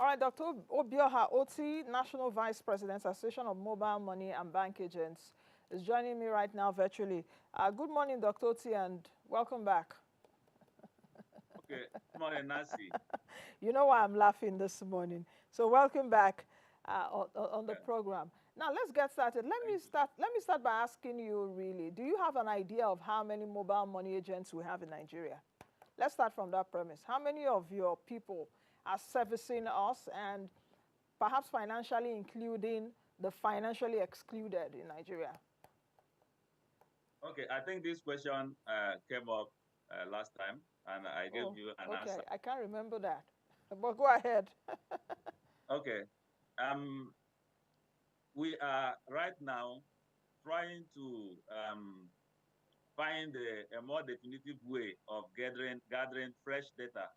All right, Dr. Obioha Oti, National Vice President, Association of Mobile Money and Bank Agents, is joining me right now virtually. Good morning, Dr. Oti, and welcome back. Okay, good morning, Nancy. You know why I'm laughing this morning. So welcome back on the Okay, program. Now let's get started. Let me thank you. start. Let me start by asking you, really, do you have an idea of how many mobile money agents we have in Nigeria? Let's start from that premise. How many of your people are servicing us, and perhaps financially including the financially excluded in Nigeria? Okay, I think this question came up last time, and I gave Oh, you an answer. okay. I can't remember that. But go ahead. Okay, um, we are right now trying to find a more definitive way of gathering fresh data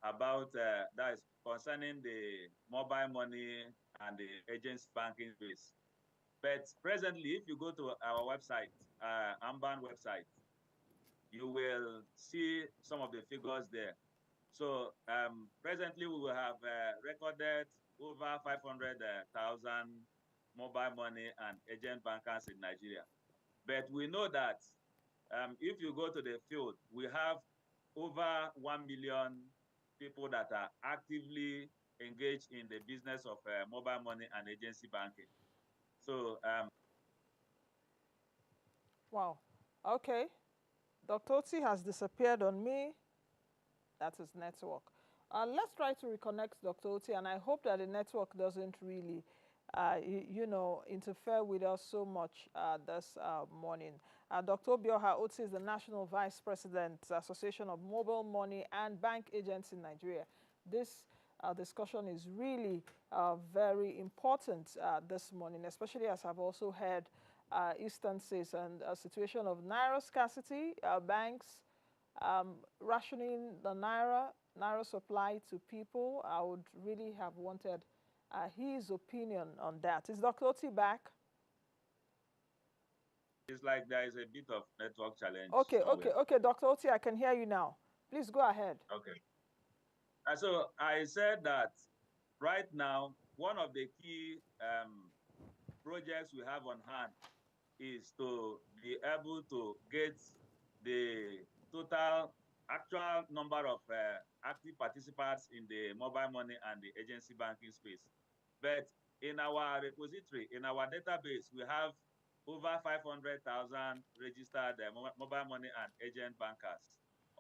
about that is concerning the mobile money and the agency banking space. But presently, if you go to our website, Amban website, you will see some of the figures there. So presently, we will have recorded over 500,000 mobile money and agent bankers in Nigeria. But we know that if you go to the field, we have over 1 million people that are actively engaged in the business of mobile money and agency banking. So Wow. Okay. Dr. Oti has disappeared on me. That's his network. Let's try to reconnect Dr. Oti, and I hope that the network doesn't really, interfere with us so much this morning. Dr. Obioha Oti is the National Vice President, Association of Mobile Money and Bank Agents in Nigeria. This discussion is really very important this morning, especially as I've also heard instances and a situation of naira scarcity, banks rationing the naira supply to people. I would really have wanted his opinion on that. Is Dr. Oti back? it's like there is a bit of network challenge Okay, okay, somewhere. okay, Dr. Oti, I can hear you now. Please go ahead. Okay. So I said that right now, one of the key projects we have on hand is to be able to get the total actual number of active participants in the mobile money and the agency banking space. But in our repository, in our database, we have over 500,000 registered mobile money and agent bankers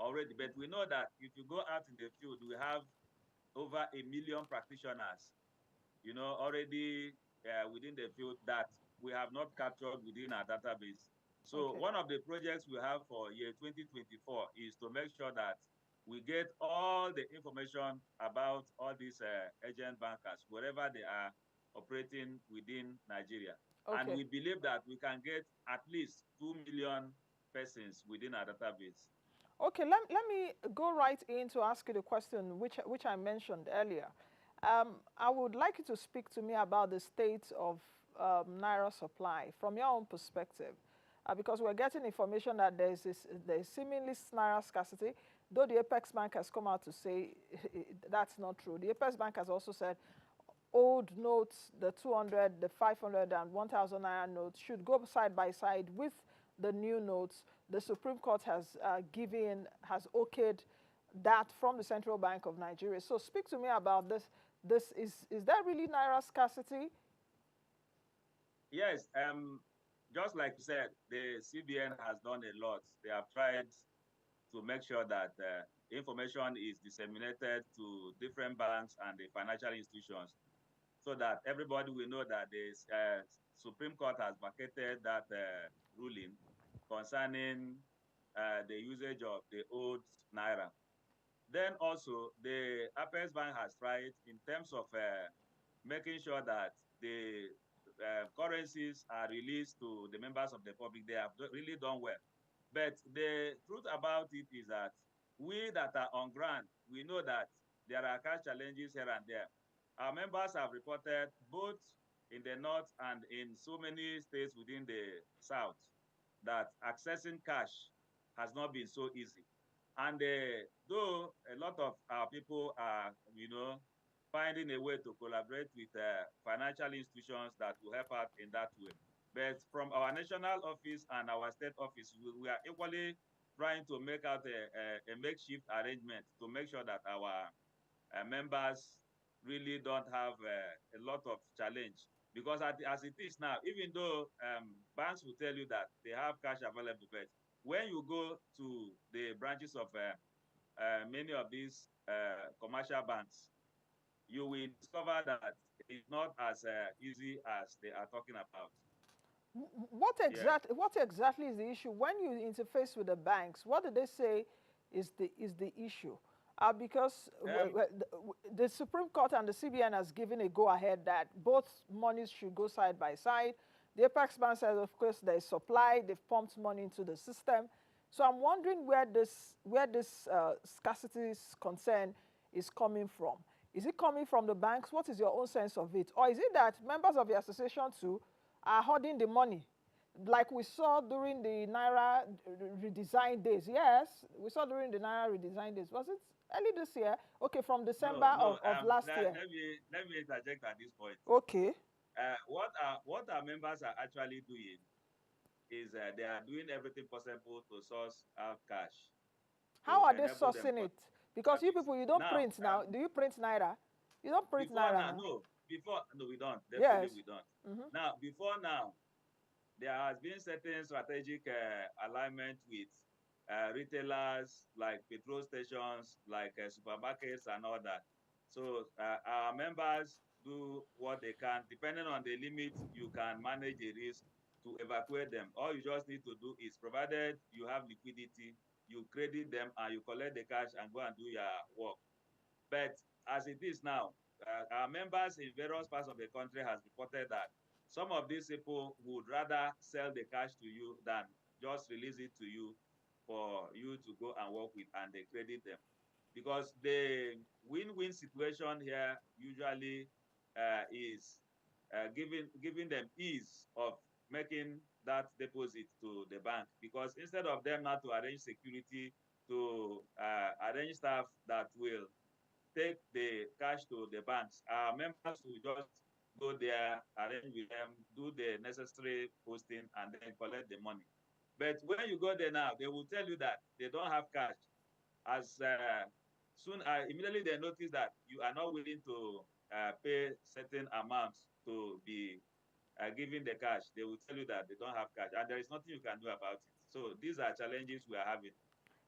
already. But we know that if you go out in the field, we have over 1 million practitioners, already within the field that we have not captured within our database. So Okay, one of the projects we have for year 2024 is to make sure that we get all the information about all these agent bankers, wherever they are operating within Nigeria. And okay. we believe that we can get at least 2 million persons within our database. Okay, let me go right in to ask you the question which I mentioned earlier. I would like you to speak to me about the state of naira supply from your own perspective, because we're getting information that there's seemingly naira scarcity, though the Apex Bank has come out to say that's not true. The Apex Bank has also said old notes, the 200, the 500, and 1,000 naira notes should go side by side with the new notes. The Supreme Court has has okayed that from the Central Bank of Nigeria. So speak to me about this. Is there really naira scarcity? Yes, just like you said, the CBN has done a lot. They have tried to make sure that information is disseminated to different banks and the financial institutions so that everybody will know that the Supreme Court has vacated that ruling concerning the usage of the old naira. Then also, the Apex Bank has tried in terms of making sure that the currencies are released to the members of the public. They have really done well. But the truth about it is that we that are on ground, we know that there are cash challenges here and there. Our members have reported both in the north and in so many states within the south that accessing cash has not been so easy. And though a lot of our people are, finding a way to collaborate with financial institutions that will help out in that way. But from our national office and our state office, we are equally trying to make out a makeshift arrangement to make sure that our members really don't have a lot of challenge. Because as it is now, even though banks will tell you that they have cash available, but when you go to the branches of many of these commercial banks, you will discover that it's not as easy as they are talking about. Yeah. What exactly is the issue when you interface with the banks? What do they say is the issue? Because Um, the Supreme Court and the CBN has given a go-ahead that both monies should go side by side. The Apex Bank says, of course, there is supply. They've pumped money into the system. So I'm wondering where this scarcity concern is coming from. Is it coming from the banks? What is your own sense of it? Or is it that members of the association too are hoarding the money? Like we saw during the Naira redesign days. Yes, we saw during the Naira redesign days. Was it early this year? Okay, from December no, of last year. let me interject at this point. Okay. What our members are actually doing is they are doing everything possible to source out cash How to are they enable them sourcing to it? Because you service. people, you don't Now, print now. Do you print Naira? You don't print before Naira now, now. no, before no, we don't. Definitely, Yes. we don't. Mm-hmm. Now, before now, there has been certain strategic alignment with retailers like petrol stations, like supermarkets, and all that. So our members do what they can, depending on the limit you can manage the risk to evacuate them. All you just need to do is, provided you have liquidity, you credit them and you collect the cash and go and do your work. But as it is now, our members in various parts of the country has reported that some of these people would rather sell the cash to you than just release it to you for you to go and work with, and they credit them. Because the win-win situation here usually is giving them ease of making that deposit to the bank. Because instead of them not to arrange security, to arrange staff that will take the cash to the banks. Our members will just go there, arrange with them, do the necessary posting, and then collect the money. But when you go there now, they will tell you that they don't have cash. As immediately they notice that you are not willing to pay certain amounts to be given the cash, they will tell you that they don't have cash, and there is nothing you can do about it. So these are challenges we are having.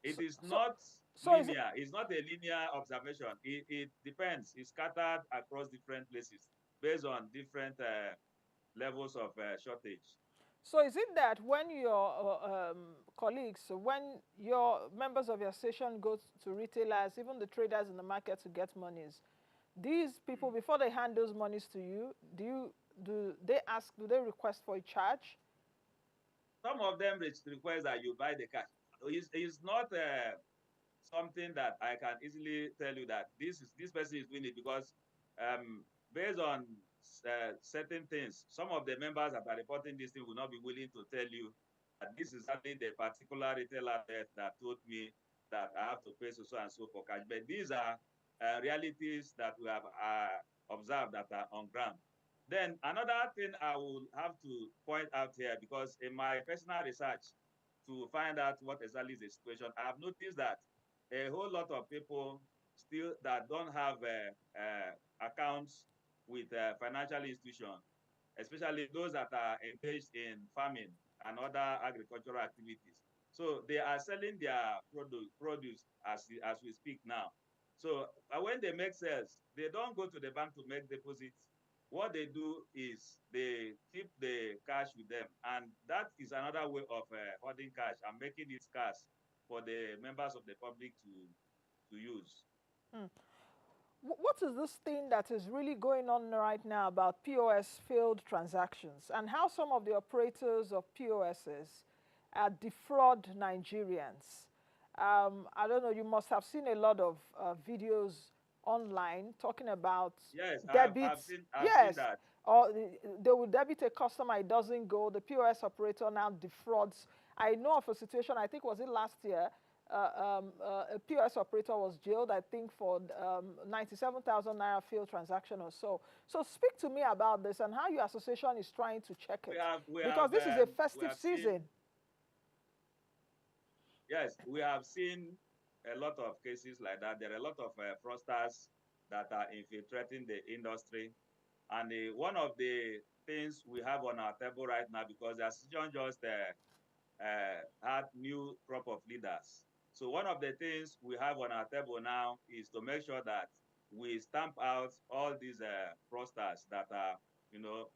It So, is so, not so is it linear. It's not a linear observation. It depends. It's scattered across different places based on different levels of shortage. So is it that when your colleagues, so when your members of your association go to retailers, even the traders in the market to get monies, these people, before they hand those monies to you, do they request for a charge? Some of them request that you buy the cash. It's not something that I can easily tell you that this person is doing it, because based on certain things, some of the members that are reporting this thing will not be willing to tell you that this is only the particular retailer that told me that I have to pay so and so for cash. But these are realities that we have observed that are on ground. Then another thing I will have to point out here, because in my personal research to find out what exactly is the situation, I have noticed that a whole lot of people still that don't have accounts with financial institutions, especially those that are engaged in farming and other agricultural activities. So they are selling their produce as we speak now. So when they make sales, they don't go to the bank to make deposits. What they do is they keep the cash with them, and that is another way of holding cash and making it scarce for the members of the public to use. Hmm. What is this thing that is really going on right now about POS failed transactions and how some of the operators of POSs defraud Nigerians? I don't know, you must have seen a lot of videos online talking about Yes, debits. I've seen Yes, that. or they will debit a customer, it doesn't go. The POS operator now defrauds. I know of a situation, I think was it last year, a POS operator was jailed, I think, for 97,000 naira failed transaction or so. So speak to me about this and how your association is trying to check it. Because this is a festive season. Yes, we have seen a lot of cases like that. There are a lot of fraudsters that are infiltrating the industry. And one of the things we have on our table right now, because the association just had new crop of leaders. So one of the things we have on our table now is to make sure that we stamp out all these fraudsters that are,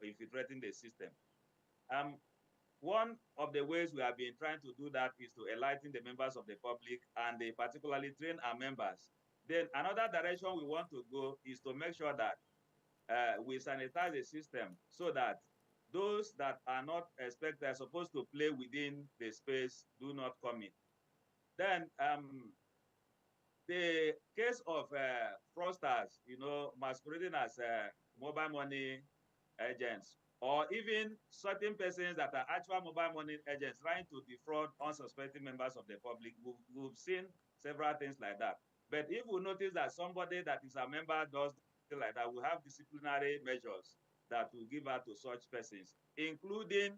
infiltrating the system. One of the ways we have been trying to do that is to enlighten the members of the public and particularly train our members. Then another direction we want to go is to make sure that we sanitize the system so that those that are not expected, supposed to play within the space, do not come in. Then the case of fraudsters, masquerading as mobile money agents, or even certain persons that are actual mobile money agents trying to defraud unsuspecting members of the public. We've seen several things like that. But if we notice that somebody that is a member does something like that, we have disciplinary measures that will give out to such persons, including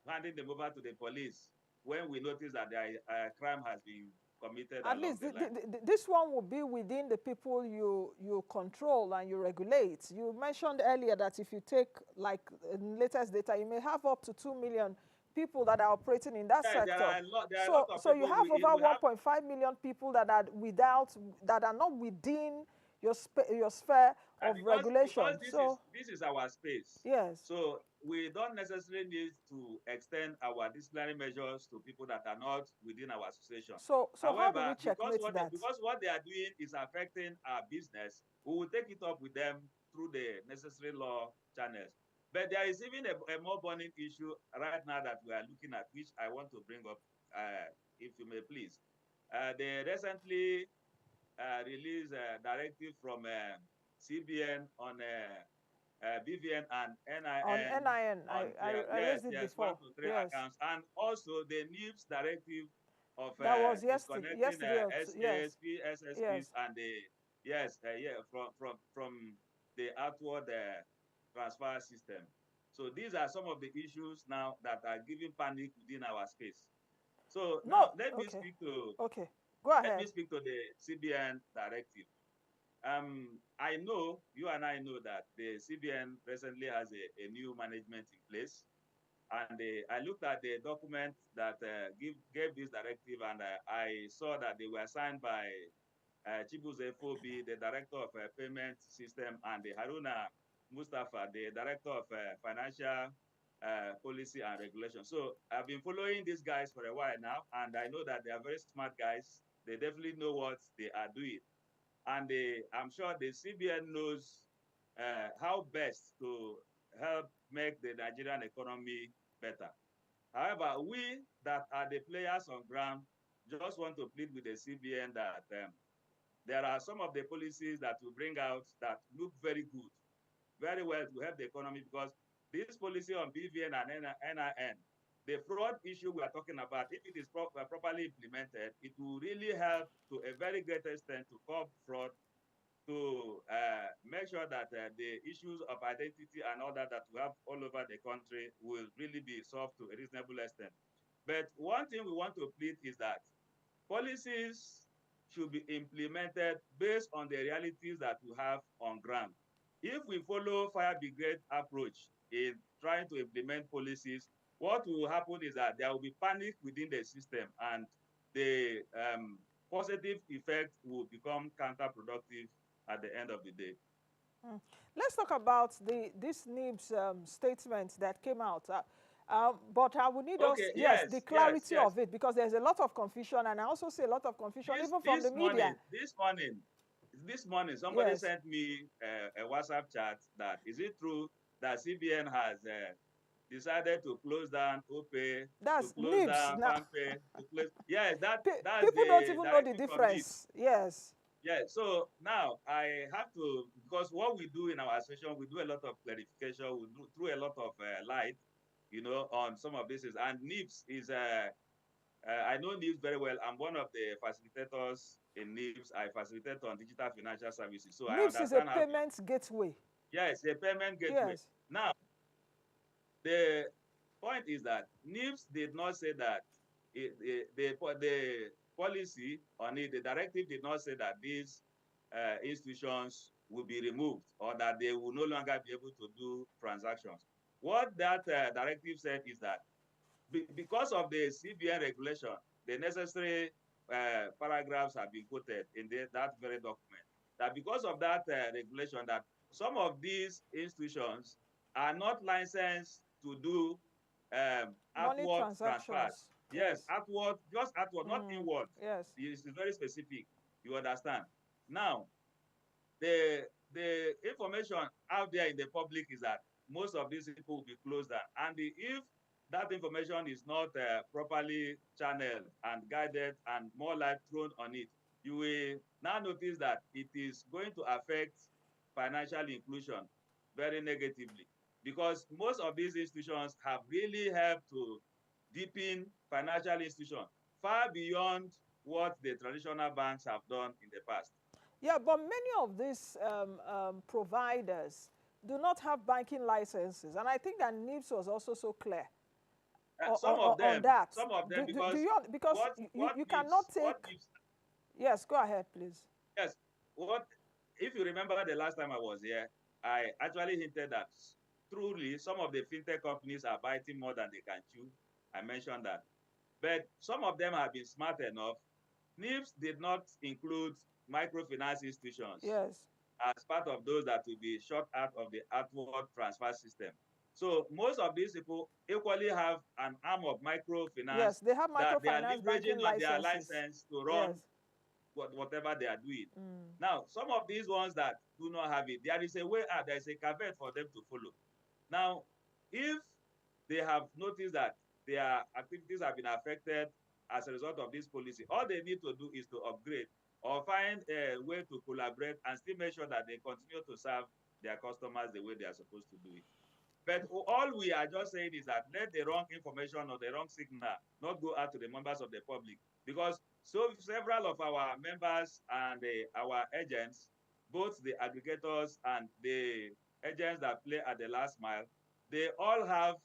handing them over to the police when we notice that a crime has been committed. At least this one will be within the people you control and you regulate. You mentioned earlier that if you take like latest data, you may have up to 2 million people that are operating in that sector. There are a lot of so you have over 1.5 million people that are not within your sphere of regulation. Because this is our space. Yes. So we don't necessarily need to extend our disciplinary measures to people that are not within our association. So however, how do we checkmate that? Because what they are doing is affecting our business, we will take it up with them through the necessary law channels. But there is even a more burning issue right now that we are looking at, which I want to bring up, if you may please. They recently released a directive from CBN on BVN and NIN. On NIN, I raised it before. 1 to 3 accounts, and also the NIBSS directive of that was disconnecting SKSP, SSPs, yes. and from the outward transfer system. So these are some of the issues now that are giving panic within our space. So now let me speak to Go ahead. Let me speak to the CBN directive. I know, you and I know that the CBN recently has a new management in place. And I looked at the document that gave this directive, and I saw that they were signed by Chibuze Fobi, the Director of Payment System, and the Haruna Mustafa, the Director of Financial Policy and Regulation. So I've been following these guys for a while now, and I know that they are very smart guys. They definitely know what they are doing. And I'm sure the CBN knows how best to help make the Nigerian economy better. However, we that are the players on ground just want to plead with the CBN that there are some of the policies that we bring out that look very good, very well to help the economy, because this policy on BVN and NIN, the fraud issue we are talking about, if it is properly implemented, it will really help to a very great extent to curb fraud, to make sure that the issues of identity and all that we have all over the country will really be solved to a reasonable extent. But one thing we want to plead is that policies should be implemented based on the realities that we have on ground. If we follow fire brigade approach in trying to implement policies, what will happen is that there will be panic within the system, and the positive effect will become counterproductive at the end of the day. Let's talk about this NIBSS statement that came out. But I would need the clarity of it, because there's a lot of confusion, and I also see a lot of confusion even from the media. This morning, somebody sent me a WhatsApp chat that, is it true that CBN has decided to close down OPay, that's to close NIBSS down PANPay, to close... Yes, that's people don't even know the difference. Yes. Yeah, so now I have to, because what we do in our association, we do a lot of clarification, we do through a lot of light, on some of this. And NIBSS is I know NIBSS very well. I'm one of the facilitators in NIBSS. I facilitate on digital financial services. So I NIBSS is a understand how payment gateway. yes, a payment gateway. Yes. Now, the point is that NIBSS did not say that the policy on it, the directive did not say that these institutions will be removed or that they will no longer be able to do transactions. What that directive said is that because of the CBN regulation, the necessary paragraphs have been quoted in that very document. That because of that regulation, that some of these institutions are not licensed to do Money outward transfers. transactions. Yes, Yes. outward, just outward, not inward. Yes. It's very specific. You understand? Now, the information out there in the public is that most of these people will be closed down. And if that information is not properly channeled and guided and more light thrown on it, you will now notice that it is going to affect financial inclusion very negatively, because most of these institutions have really helped to deepen financial institutions far beyond what the traditional banks have done in the past. Yeah, but many of these providers do not have banking licenses. And I think that NIBSS was also so clear on that. Some of them, because you cannot take... Yes, go ahead, please. Yes, if you remember the last time I was here, I actually hinted that truly some of the fintech companies are biting more than they can chew. I mentioned that. But some of them have been smart enough. NIBSS did not include microfinance institutions as part of those that will be shut out of the outward transfer system. So most of these people equally have an arm of microfinance. Yes, they have microfinance that they are leveraging on their license to run whatever they are doing. Now, some of these ones that do not have it, there is a way out, there is a caveat for them to follow. Now, if they have noticed that their activities have been affected as a result of this policy, all they need to do is to upgrade or find a way to collaborate and still make sure that they continue to serve their customers the way they are supposed to do it. But all we are just saying is that let the wrong information or the wrong signal not go out to the members of the public, because several of our members and our agents, both the aggregators and the agents that play at the last mile, they all have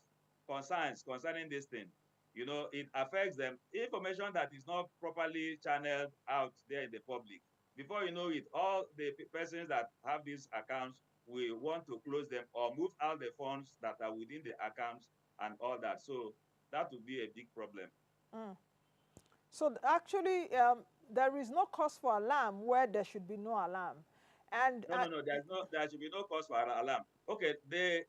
concerns concerning this thing. You know, it affects them. Information that is not properly channeled out there in the public, before you know it, all the persons that have these accounts we want to close them or move out the funds that are within the accounts and all that. So that would be a big problem. So actually, there is no cause for alarm where there should be no alarm. And no, there should be no cause for alarm. Okay, the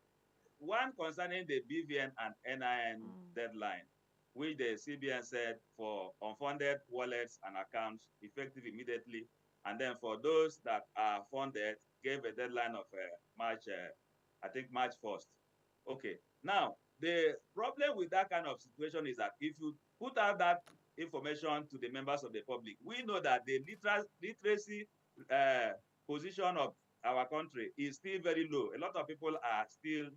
one concerning the BVN and NIN deadline, which the CBN said for unfunded wallets and accounts effective immediately, and then for those that are funded, gave a deadline of March 1st. Okay, now the problem with that kind of situation is that if you put out that information to the members of the public, we know that the literacy position of our country is still very low. A lot of people are still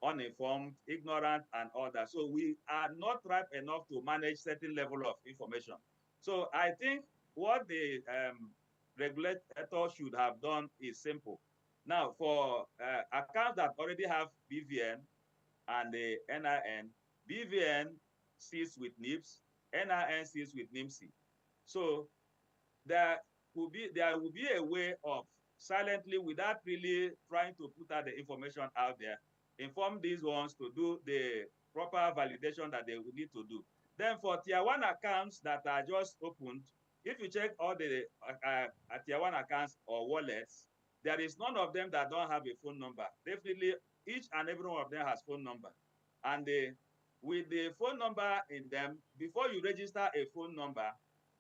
uninformed, ignorant, and all that. So we are not ripe enough to manage certain level of information. So I think what the regulator should have done is simple. Now, for accounts that already have BVN and the NIN, BVN sits with NIBSS, NIN sits with NIMSS. So there will be a way of silently, without really trying to put out the information out there, inform these ones to do the proper validation that they will need to do. Then for tier 1 accounts that are just opened, if you check all the tier 1 accounts or wallets, there is none of them that don't have a phone number. Definitely, each and every one of them has phone number. And with the phone number in them, before you register a phone number,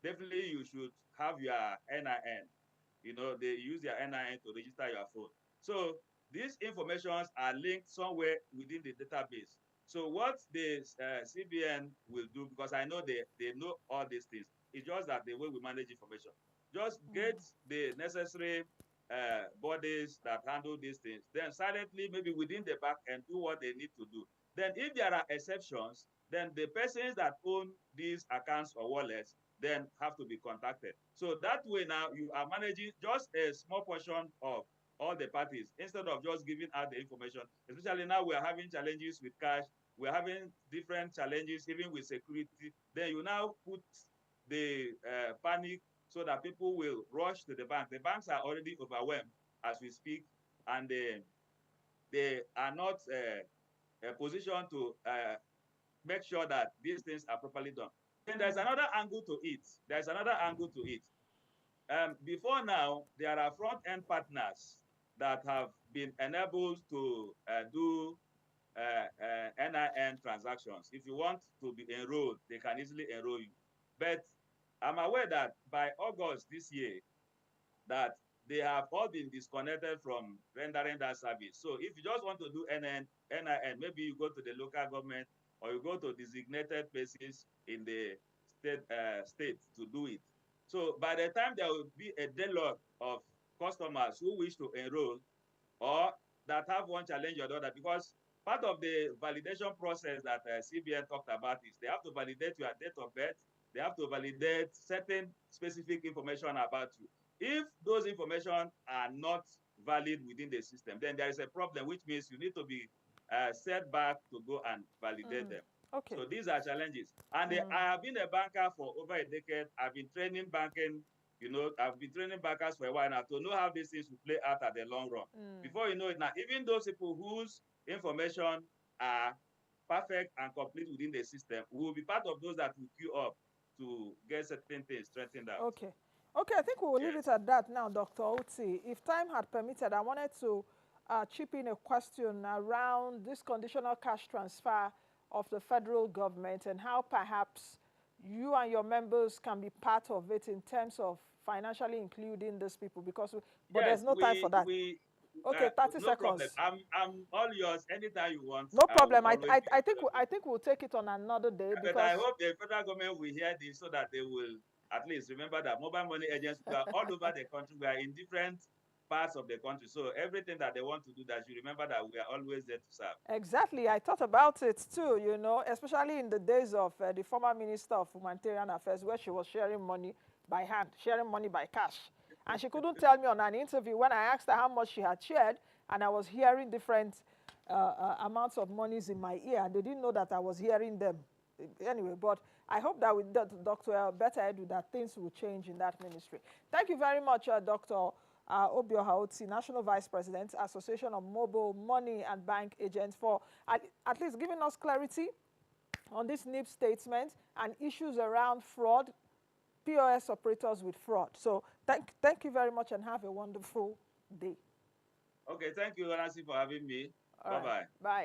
definitely you should have your NIN. You know, they use their NIN to register your phone. So these informations are linked somewhere within the database. So what the CBN will do, because I know they know all these things, it's just that the way we manage information. Just get the necessary bodies that handle these things, then silently, maybe within the back end, do what they need to do. Then if there are exceptions, then the persons that own these accounts or wallets then have to be contacted. So that way now you are managing just a small portion of all the parties instead of just giving out the information. Especially now we are having challenges with cash, we're having different challenges even with security. Then you now put the panic so that people will rush to the bank. The banks are already overwhelmed as we speak, and they are not positioned to make sure that these things are properly done. Then there's another angle to it. There's another angle to it. Before now, there are front-end partners that have been enabled to do NIN transactions. If you want to be enrolled, they can easily enroll you. But I'm aware that by August this year, that they have all been disconnected from rendering that service. So if you just want to do NIN, maybe you go to the local government or you go to designated places in the state to do it. So by the time there will be a deluge of customers who wish to enroll or that have one challenge or the other, because part of the validation process that CBN talked about is they have to validate your date of birth, they have to validate certain specific information about you. If those information are not valid within the system, then there is a problem, which means you need to be set back to go and validate them. Okay. So these are challenges. And I have been a banker for over a decade. I've been training banking, I've been training bankers for a while now to know how these things will play out at the long run. Before you know it now, even those people whose information are perfect and complete within the system will be part of those that will queue up to get certain things straightened out. Okay. Okay, I think we will leave it at that now, Dr. Oti. If time had permitted, I wanted to chip in a question around this conditional cash transfer of the federal government and how perhaps you and your members can be part of it in terms of financially including these people, because but yes, there's no time for that. Okay, 30 no seconds. Problem. I'm all yours anytime you want. No problem. I think we'll take it on another day. But I hope the federal government will hear this so that they will at least remember that mobile money agents are all over the country. We are in different parts of the country. So everything that they want to do, that you remember that we are always there to serve. Exactly. I thought about it too, especially in the days of the former Minister of Humanitarian Affairs, where she was sharing money by hand, sharing money by cash. And she couldn't tell me on an interview when I asked her how much she had shared, and I was hearing different amounts of monies in my ear. They didn't know that I was hearing them. Anyway, but I hope that with Dr. Better Edu, that things will change in that ministry. Thank you very much, Dr. Obioha Oti, National Vice President, Association of Mobile Money and Bank Agents, for at least giving us clarity on this NIBSS statement and issues around fraud, POS operators with fraud. So thank you very much and have a wonderful day. Okay, thank you, Nancy, for having me. Bye-bye. Bye.